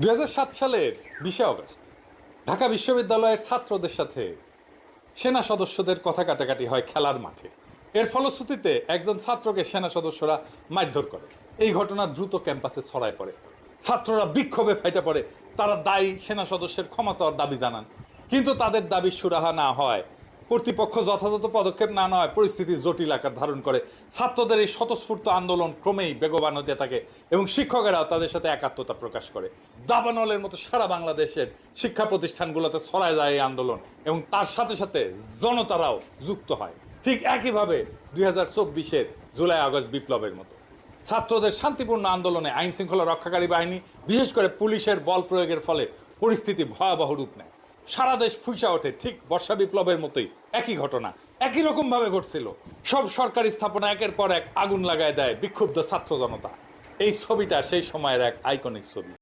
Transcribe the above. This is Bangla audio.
2007 সালের 20শে অগস্ট ঢাকা বিশ্ববিদ্যালয়ের ছাত্রদের সাথে সেনা সদস্যদের কথা কাটাকাটি হয় খেলার মাঠে। এর ফলশ্রুতিতে একজন ছাত্রকে সেনা সদস্যরা মারধর করে। এই ঘটনা দ্রুত ক্যাম্পাসে ছড়ায় পড়ে। ছাত্ররা বিক্ষোভে ফাইটা পড়ে। তারা দায়ী সেনা সদস্যের ক্ষমা চাওয়ার দাবি জানান, কিন্তু তাদের দাবি সুরাহা না হয়, কর্তৃপক্ষ যথাযথ পদক্ষেপ না নেওয়ায় পরিস্থিতি জটিল আকার ধারণ করে। ছাত্রদের এই স্বতঃস্ফূর্ত আন্দোলন ক্রমেই বেগবান হতে থাকে এবং শিক্ষকেরাও তাদের সাথে একাত্মতা প্রকাশ করে। দাবানলের মতো সারা বাংলাদেশের শিক্ষা প্রতিষ্ঠানগুলোতে ছড়ায় যায় এই আন্দোলন এবং তার সাথে সাথে জনতারাও যুক্ত হয়, ঠিক একইভাবে 2024-এর জুলাই আগস্ট বিপ্লবের মতো। ছাত্রদের শান্তিপূর্ণ আন্দোলনে আইন শৃঙ্খলা রক্ষাকারী বাহিনী, বিশেষ করে পুলিশের বল প্রয়োগের ফলে পরিস্থিতি ভয়াবহ রূপ নেয়। সারা দেশ ফুঁসা ওঠে, ঠিক বর্ষা বিপ্লবের মতোই একই ঘটনা একই রকম ভাবে ঘটছিল। সব সরকারি স্থাপনা একের পর এক আগুন লাগায় দেয় বিক্ষুব্ধ ছাত্র জনতা। এই ছবিটা সেই সময়ের এক আইকনিক ছবি।